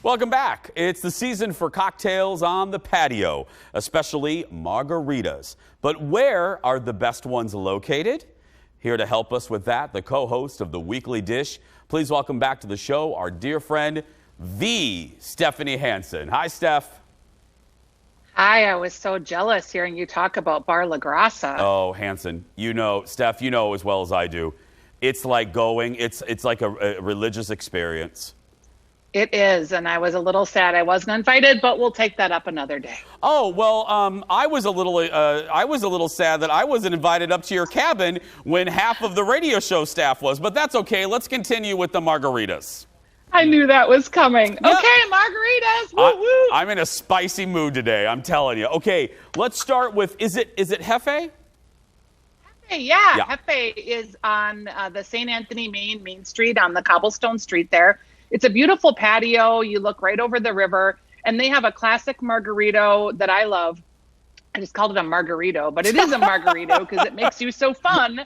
Welcome back. It's the season for cocktails on the patio, especially margaritas. But where are the best ones located? Here to help us with that, the co-host of the Weekly Dish. Please welcome back to the show our dear friend, the Stephanie Hansen. Hi, Steph. Hi, I was so jealous hearing you talk about Bar La Grassa. Oh, Hansen, you know, Steph, you know as well as I do. It's like going, it's like a religious experience. It is, and I was a little sad I wasn't invited, but we'll take that up another day. Oh, well, I was a little sad that I wasn't invited up to your cabin when half of the radio show staff was, but that's okay. Let's continue with the margaritas. I knew that was coming. Yep. Okay, margaritas. Woo woo. I'm in a spicy mood today, I'm telling you. Okay, let's start with, is it JEFE? Yeah, JEFE is on the St. Anthony, Main Street on the cobblestone street there. It's a beautiful patio. You look right over the river, and they have a classic margarito that I love. I just called it a margarito, but it is a margarito because it makes you so fun.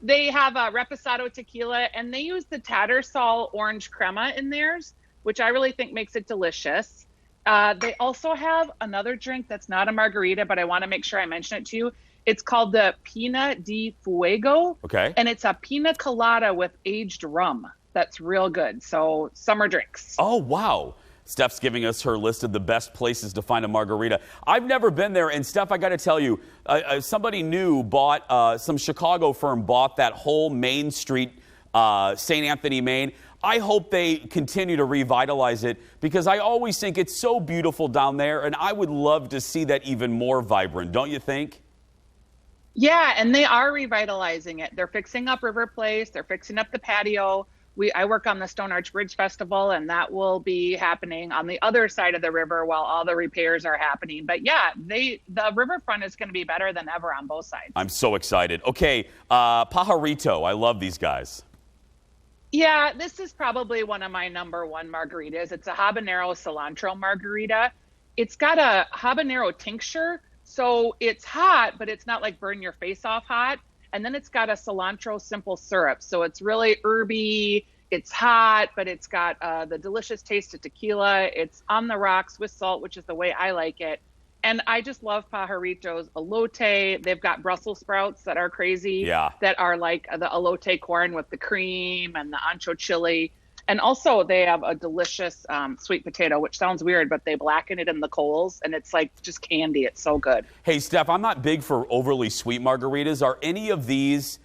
They have a reposado tequila, and they use the Tattersall orange crema in theirs, which I really think makes it delicious. They also have another drink that's not a margarita, but I want to make sure I mention it to you. It's called the Pina de Fuego. Okay. And it's a pina colada with aged rum. That's real good. So summer drinks. Oh, wow. Steph's giving us her list of the best places to find a margarita. I've never been there. And Steph, I got to tell you, somebody new bought, some Chicago firm bought that whole Main Street, St. Anthony, Maine. I hope they continue to revitalize it because I always think it's so beautiful down there. And I would love to see that even more vibrant. Don't you think? Yeah, and they are revitalizing it. They're fixing up River Place. They're fixing up the patio. I work on the Stone Arch Bridge Festival, and that will be happening on the other side of the river while all the repairs are happening. But yeah, the riverfront is going to be better than ever on both sides. I'm so excited. Okay, Pajarito. I love these guys. Yeah, this is probably one of my number one margaritas. It's a habanero cilantro margarita. It's got a habanero tincture, so it's hot, but it's not like burn your face off hot. And then it's got a cilantro simple syrup. So it's really herby, it's hot, but it's got the delicious taste of tequila. It's on the rocks with salt, which is the way I like it. And I just love Pajaritos elote. They've got Brussels sprouts that are crazy, that are like the elote corn with the cream and the ancho chili. And also they have a delicious sweet potato, which sounds weird, but they blacken it in the coals and it's like just candy. It's so good. Hey, Steph, I'm not big for overly sweet margaritas. Are any of these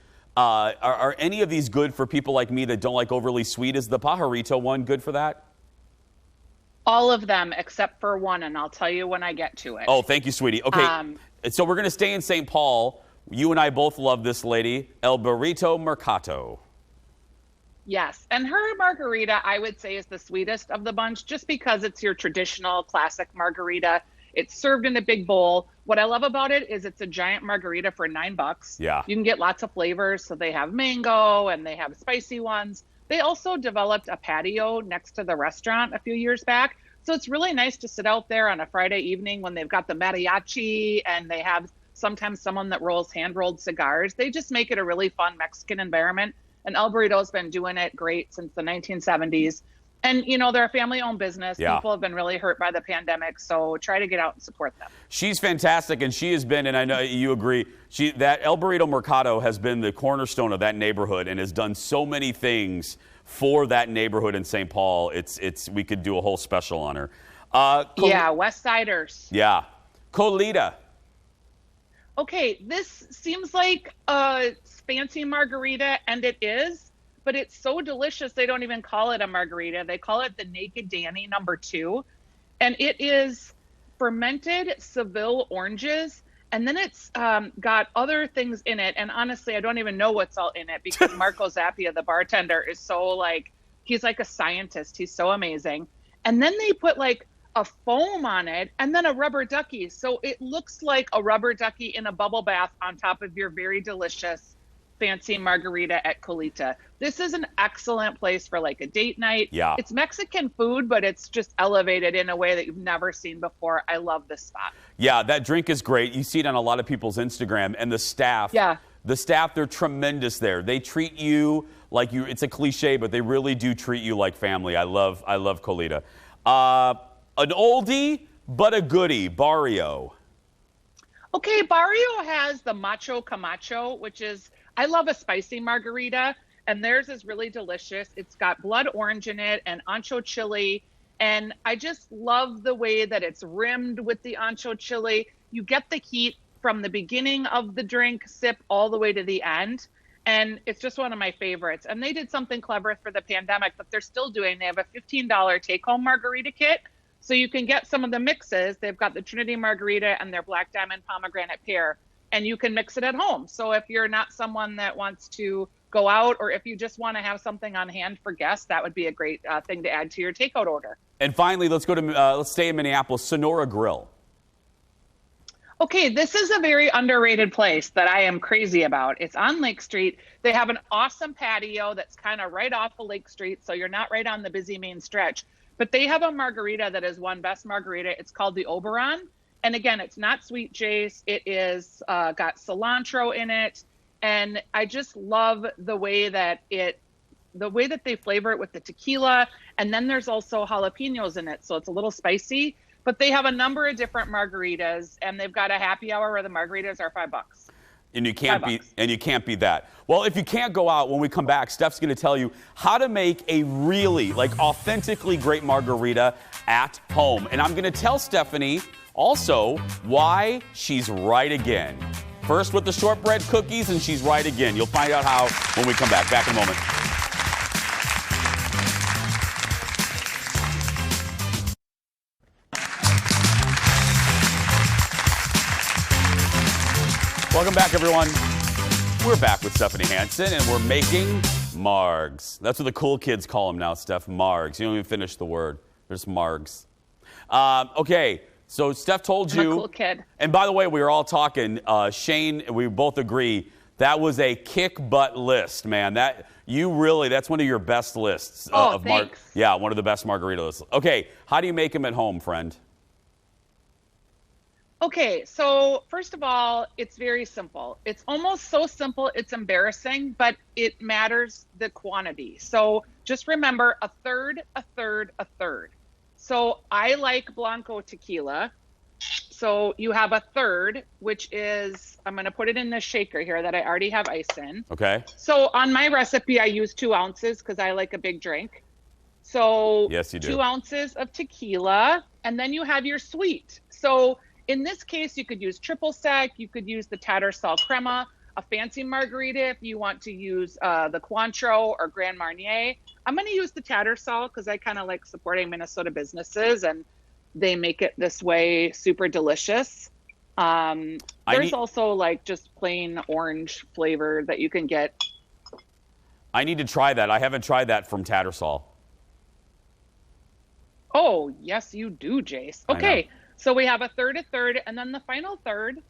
good for people like me that don't like overly sweet? Is the Pajarito one good for that? All of them except for one, and I'll tell you when I get to it. Oh, thank you, sweetie. Okay, so we're going to stay in St. Paul. You and I both love this lady, El Burrito Mercato. Yes, and her margarita, I would say, is the sweetest of the bunch just because it's your traditional classic margarita. It's served in a big bowl. What I love about it is it's a giant margarita for $9. Yeah. You can get lots of flavors. So they have mango and they have spicy ones. They also developed a patio next to the restaurant a few years back. So it's really nice to sit out there on a Friday evening when they've got the mariachi and they have sometimes someone that rolls hand-rolled cigars. They just make it a really fun Mexican environment. And El Burrito's been doing it great since the 1970s. And, you know, they're a family-owned business. Yeah. People have been really hurt by the pandemic, so try to get out and support them. She's fantastic, and she has been, and I know you agree, that El Burrito Mercado has been the cornerstone of that neighborhood and has done so many things for that neighborhood in St. Paul. We could do a whole special on her. West Siders. Yeah. COLITA. Okay, this seems like a fancy margarita, and it is, but it's so delicious they don't even call it a margarita. They call it the Naked Danny #2, and it is fermented Seville oranges, and then it's got other things in it, and honestly, I don't even know what's all in it because Marco Zappia, the bartender, is so he's like a scientist. He's so amazing. And then they put like a foam on it and then a rubber ducky. So it looks like a rubber ducky in a bubble bath on top of your very delicious fancy margarita at COLITA. This is an excellent place for like a date night. Yeah. It's Mexican food, but it's just elevated in a way that you've never seen before. I love this spot. Yeah, that drink is great. You see it on a lot of people's Instagram, and the staff. Yeah. The staff, they're tremendous there. They treat you like it's a cliche, but they really do treat you like family. I love COLITA. An oldie, but a goodie, Barrio. Okay, Barrio has the Macho Camacho, which is, I love a spicy margarita, and theirs is really delicious. It's got blood orange in it and ancho chili, and I just love the way that it's rimmed with the ancho chili. You get the heat from the beginning of the drink sip all the way to the end, and it's just one of my favorites. And they did something clever for the pandemic, but they're still doing. They have a $15 take-home margarita kit. So you can get some of the mixes. They've got the Trinity Margarita and their Black Diamond Pomegranate Pear, and you can mix it at home. So if you're not someone that wants to go out, or if you just want to have something on hand for guests, that would be a great thing to add to your takeout order. And finally, let's stay in Minneapolis, Sonora Grill. Okay, this is a very underrated place that I am crazy about. It's on Lake Street. They have an awesome patio that's kind of right off of Lake Street, so you're not right on the busy main stretch. But they have a margarita that is won Best Margarita. It's called the Oberon. And again, it's not sweet, Jace. It is got cilantro in it. And I just love the way that they flavor it with the tequila. And then there's also jalapenos in it. So it's a little spicy. But they have a number of different margaritas, and they've got a happy hour where the margaritas are $5. And you can't beat that. Well, if you can't go out, when we come back, Steph's going to tell you how to make a really, authentically great margarita at home. And I'm going to tell Stephanie also why she's right again. First with the shortbread cookies, and she's right again. You'll find out how when we come back. Back in a moment. Welcome back, everyone. We're back with Stephanie Hansen, and we're making margs. That's what the cool kids call them now, Steph, margs. You don't even finish the word. There's margs. Okay, so Steph told you. I'm a cool kid. And by the way, we were all talking. Shane, we both agree that was a kick butt list, man. That's one of your best lists. Thanks. Yeah, one of the best margarita lists. Okay, how do you make them at home, friend? Okay, so first of all, it's very simple. It's almost so simple, it's embarrassing, but it matters the quantity. So just remember a third, a third, a third. So I like Blanco tequila. So you have a third, which is, I'm going to put it in the shaker here that I already have ice in. Okay. So on my recipe, I use 2 ounces because I like a big drink. So yes, you do. 2 ounces of tequila, and then you have your sweet. So in this case, you could use triple sec, you could use the Tattersall Crema, a fancy margarita if you want to use the Cointreau or Grand Marnier. I'm going to use the Tattersall because I kind of like supporting Minnesota businesses, and they make it this way super delicious. There's also just plain orange flavor that you can get. I need to try that. I haven't tried that from Tattersall. Oh, yes, you do, Jace. Okay. So we have a third, and then the final third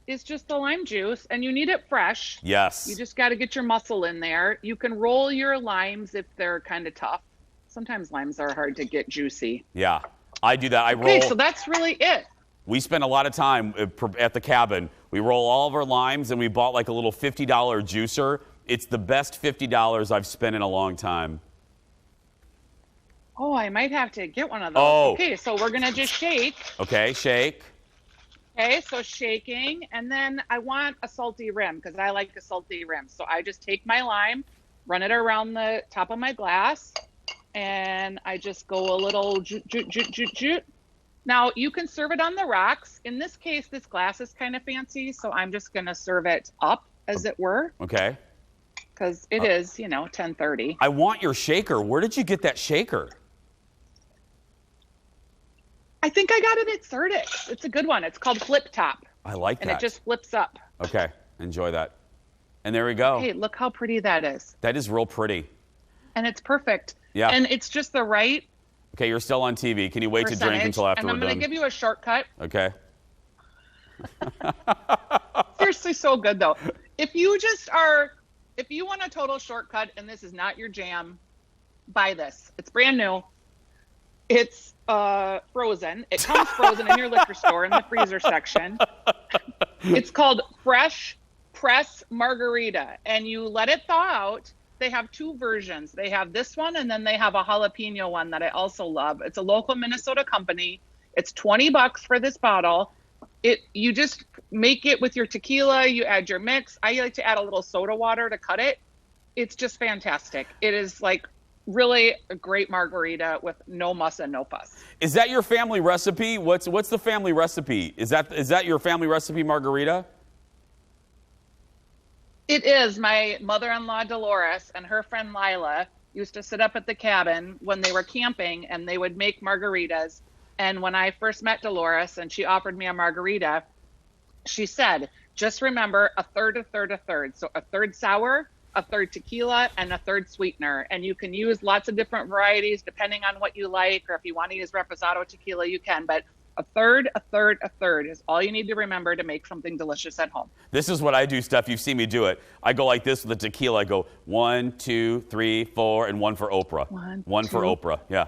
is just the lime juice, and you need it fresh. Yes. You just got to get your muscle in there. You can roll your limes if they're kind of tough. Sometimes limes are hard to get juicy. Yeah, I do that. Okay, so that's really it. We spend a lot of time at the cabin. We roll all of our limes, and we bought a little $50 juicer. It's the best $50 I've spent in a long time. Oh, I might have to get one of those. Oh. Okay, so we're going to just shake. Okay, shake. Okay, so shaking. And then I want a salty rim because I like a salty rim. So I just take my lime, run it around the top of my glass, and I just go a little joot. Now, you can serve it on the rocks. In this case, this glass is kind of fancy, so I'm just going to serve it up, as it were. Okay. Because it is, 10:30. I want your shaker. Where did you get that shaker? I think I got it at Certix. It's a good one. It's called Flip Top. I like that. And it just flips up. Okay, enjoy that. And there we go. Hey, look how pretty that is. That is real pretty. And it's perfect. Yeah. And it's just the right Okay, you're still on TV. Can you wait to drink until after we're done? And I'm going to give you a shortcut. Okay. Seriously, so good, though. If you want a total shortcut and this is not your jam, buy this. It's brand new. It's frozen. It comes frozen in your liquor store in the freezer section. It's called Fresh Press Margarita, and you let it thaw out, they have two versions. They have this one, and then they have a jalapeno one that I also love. It's a local Minnesota company. It's $20 for this bottle. You just make it with your tequila. You add your mix. I like to add a little soda water to cut it. It's just fantastic. It is like really a great margarita with no muss and no fuss. Is that your family recipe? What's the family recipe? Is that your family recipe margarita? It is. My mother-in-law Dolores and her friend Lila used to sit up at the cabin when they were camping, and they would make margaritas. And when I first met Dolores and she offered me a margarita, she said, just remember a third, a third, a third. So a third sour, a third tequila, and a third sweetener. And you can use lots of different varieties depending on what you like, or if you want to use Reposado tequila, you can. But a third, a third, a third is all you need to remember to make something delicious at home. This is what I do, Steph. You've seen me do it. I go like this with the tequila. I go 1, 2, 3, 4, and one for Oprah. One for Oprah. Yeah.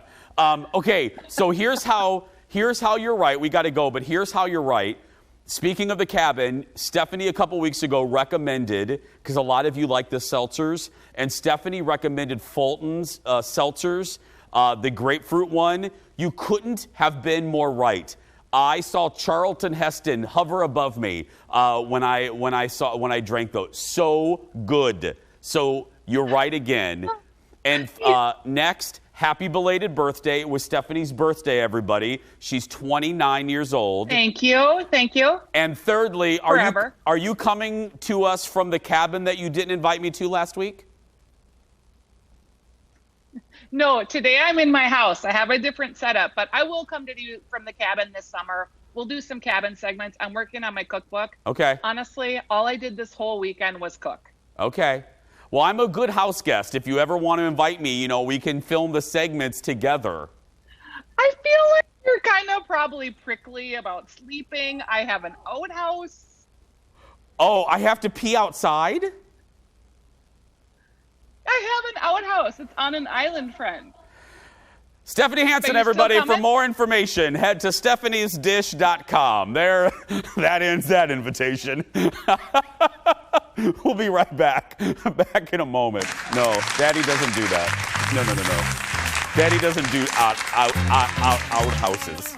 Okay. So here's how you're right. We got to go, but here's how you're right. Speaking of the cabin, Stephanie a couple weeks ago recommended, because a lot of you like the seltzers, and Stephanie recommended Fulton's seltzers, the grapefruit one. You couldn't have been more right. I saw Charlton Heston hover above me when I drank those. So good. So you're right again. And next, happy belated birthday. It was Stephanie's birthday, everybody. She's 29 years old. Thank you. Thank you. And thirdly, are you coming to us from the cabin that you didn't invite me to last week? No, today I'm in my house. I have a different setup, but I will come to you from the cabin this summer. We'll do some cabin segments. I'm working on my cookbook. Okay. Honestly, all I did this whole weekend was cook. Okay. Well, I'm a good house guest. If you ever want to invite me, we can film the segments together. I feel like you're kind of probably prickly about sleeping. I have an outhouse. Oh, I have to pee outside? I have an outhouse. It's on an island, friend. Stephanie Hansen, everybody. For more information, head to stephaniesdish.com. There, that ends that invitation. We'll be right back. Back in a moment. No, Daddy doesn't do that. No. Daddy doesn't do outhouses.